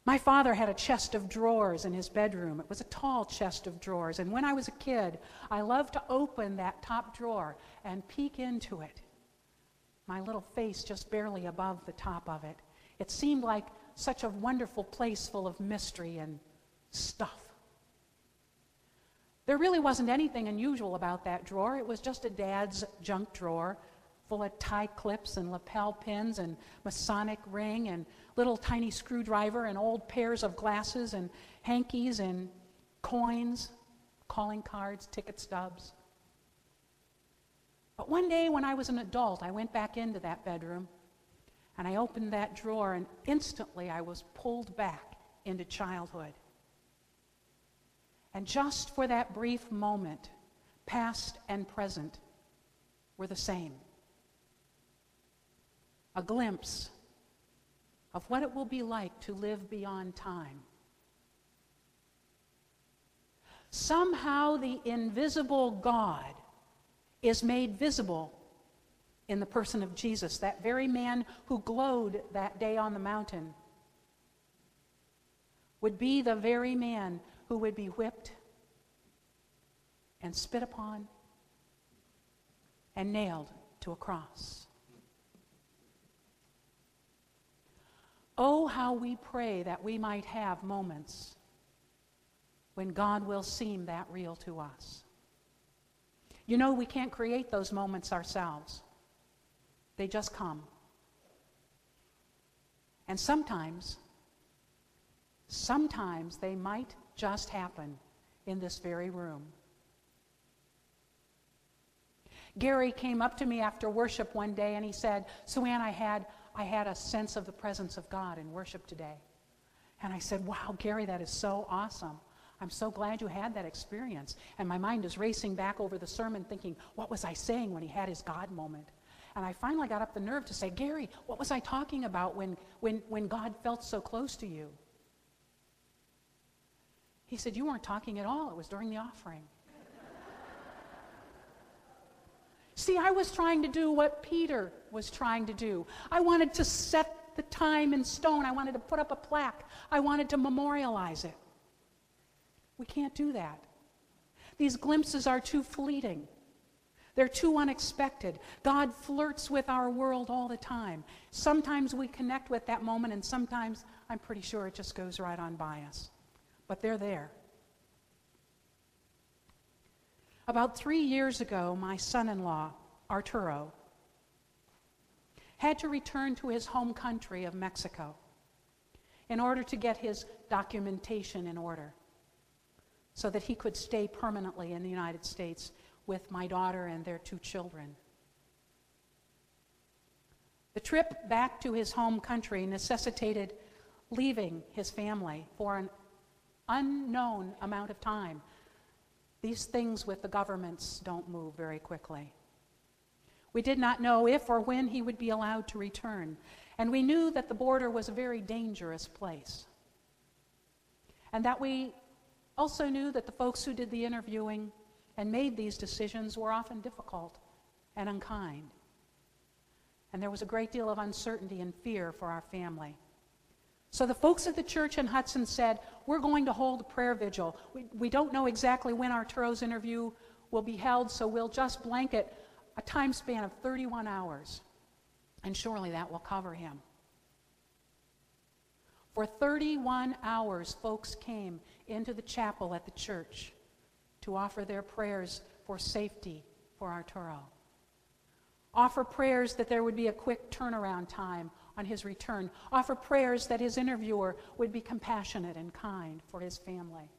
My father had a chest of drawers in his bedroom. It was a tall chest of drawers. And when I was a kid, I loved to open that top drawer and peek into it, my little face just barely above the top of it. It seemed like such a wonderful place full of mystery and stuff. There really wasn't anything unusual about that drawer. It was just a dad's junk drawer full of tie clips and lapel pins and Masonic ring and little tiny screwdriver and old pairs of glasses and hankies and coins, calling cards, ticket stubs. But one day when I was an adult, I went back into that bedroom and I opened that drawer, and instantly I was pulled back into childhood. And just for that brief moment, past and present were the same. A glimpse of what it will be like to live beyond time. Somehow the invisible God is made visible in the person of Jesus, that very man who glowed that day on the mountain would be the very man who would be whipped and spit upon and nailed to a cross. Oh, how we pray that we might have moments when God will seem that real to us. You know, we can't create those moments ourselves. They just come. And sometimes they might just happen in this very room. Gary came up to me after worship one day and he said, "Sue Ann, I had a sense of the presence of God in worship today." And I said, "Wow, Gary, that is so awesome. I'm so glad you had that experience." And my mind is racing back over the sermon thinking, what was I saying when he had his God moment? And I finally got up the nerve to say, "Gary, what was I talking about when God felt so close to you?" He said, "You weren't talking at all. It was during the offering." See, I was trying to do what Peter was trying to do. I wanted to set the time in stone. I wanted to put up a plaque. I wanted to memorialize it. We can't do that. These glimpses are too fleeting. They're too unexpected. God flirts with our world all the time. Sometimes we connect with that moment, and sometimes I'm pretty sure it just goes right on by us. But they're there. About 3 years ago, my son-in-law, Arturo, had to return to his home country of Mexico in order to get his documentation in order so that he could stay permanently in the United States with my daughter and their 2 children. The trip back to his home country necessitated leaving his family for an unknown amount of time. These things with the governments don't move very quickly. We did not know if or when he would be allowed to return, and we knew that the border was a very dangerous place. And that we also knew that the folks who did the interviewing and made these decisions were often difficult and unkind. And there was a great deal of uncertainty and fear for our family. So the folks at the church in Hudson said, "We're going to hold a prayer vigil. We don't know exactly when Arturo's interview will be held, so we'll just blanket a time span of 31 hours, and surely that will cover him." For 31 hours, folks came into the chapel at the church to offer their prayers for safety for Arturo. Offer prayers that there would be a quick turnaround time on his return. Offer prayers that his interviewer would be compassionate and kind for his family.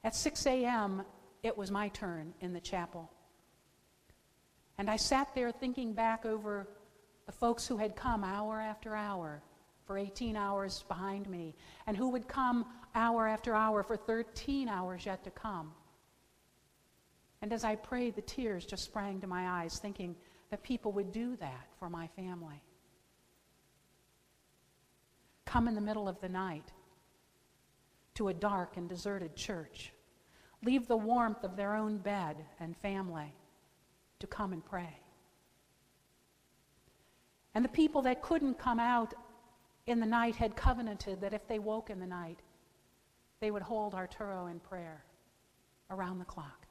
At 6 a.m., it was my turn in the chapel. And I sat there thinking back over the folks who had come hour after hour for 18 hours behind me, and who would come hour after hour for 13 hours yet to come. And as I prayed, the tears just sprang to my eyes, thinking that people would do that for my family. Come in the middle of the night to a dark and deserted church. Leave the warmth of their own bed and family to come and pray. And the people that couldn't come out in the night had covenanted that if they woke in the night, they would hold Arturo in prayer around the clock.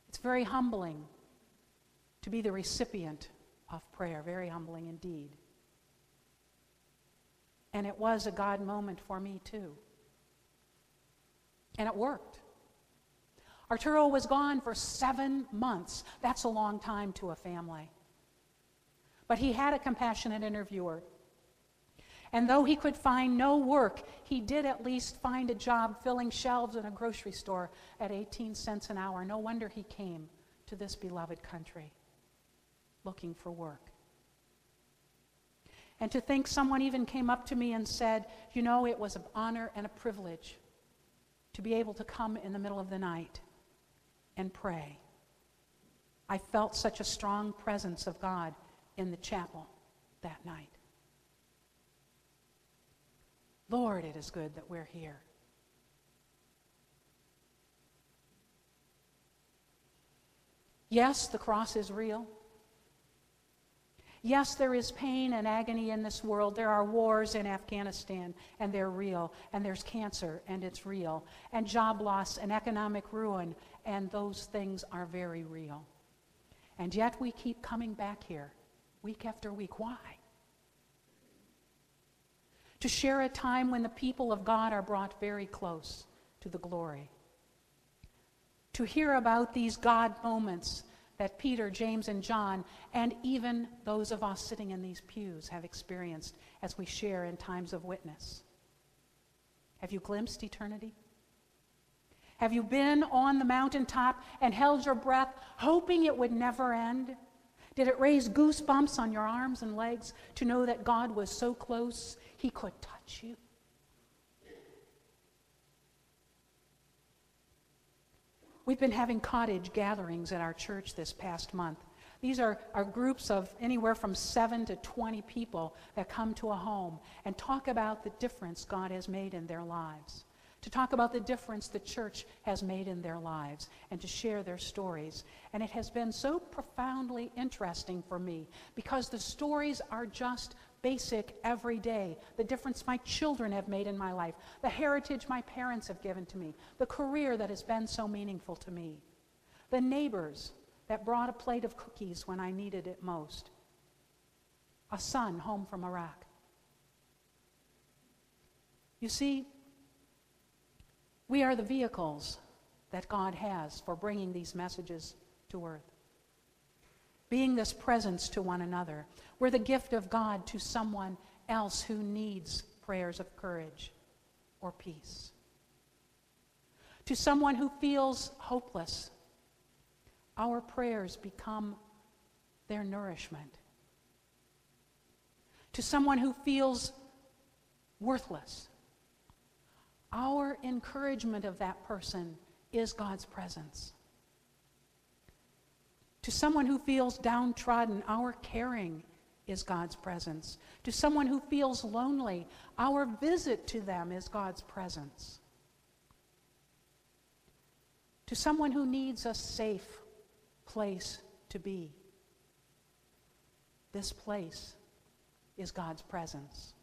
It's very humbling to be the recipient of prayer, very humbling indeed. And it was a God moment for me too. And it worked. Arturo was gone for 7 months. That's a long time to a family. But he had a compassionate interviewer. And though he could find no work, he did at least find a job filling shelves in a grocery store at 18 cents an hour. No wonder he came to this beloved country looking for work. And to think someone even came up to me and said, you know, it was an honor and a privilege to be able to come in the middle of the night and pray. I felt such a strong presence of God in the chapel that night. Lord, it is good that we're here. Yes, the cross is real. Yes, there is pain and agony in this world. There are wars in Afghanistan, and they're real. And there's cancer, and it's real. And job loss and economic ruin, and those things are very real. And yet we keep coming back here, week after week. Why? To share a time when the people of God are brought very close to the glory. To hear about these God moments that Peter, James, and John, and even those of us sitting in these pews have experienced as we share in times of witness. Have you glimpsed eternity? Have you been on the mountaintop and held your breath, hoping it would never end? Did it raise goosebumps on your arms and legs to know that God was so close he could touch you? We've been having cottage gatherings at our church this past month. These are groups of anywhere from 7 to 20 people that come to a home and talk about the difference God has made in their lives, to talk about the difference the church has made in their lives, and to share their stories. And it has been so profoundly interesting for me because the stories are just basic, every day. The difference my children have made in my life, the heritage my parents have given to me, the career that has been so meaningful to me, the neighbors that brought a plate of cookies when I needed it most, a son home from Iraq. You see, we are the vehicles that God has for bringing these messages to earth. Being this presence to one another. We're the gift of God to someone else who needs prayers of courage or peace. To someone who feels hopeless, our prayers become their nourishment. To someone who feels worthless, our encouragement of that person is God's presence. To someone who feels downtrodden, our caring is God's presence. To someone who feels lonely, our visit to them is God's presence. To someone who needs a safe place to be, this place is God's presence.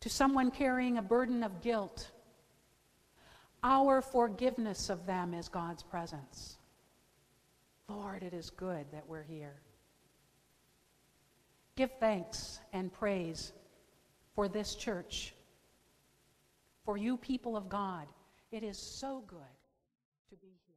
To someone carrying a burden of guilt, our forgiveness of them is God's presence. Lord, it is good that we're here. Give thanks and praise for this church, for you people of God. It is so good to be here.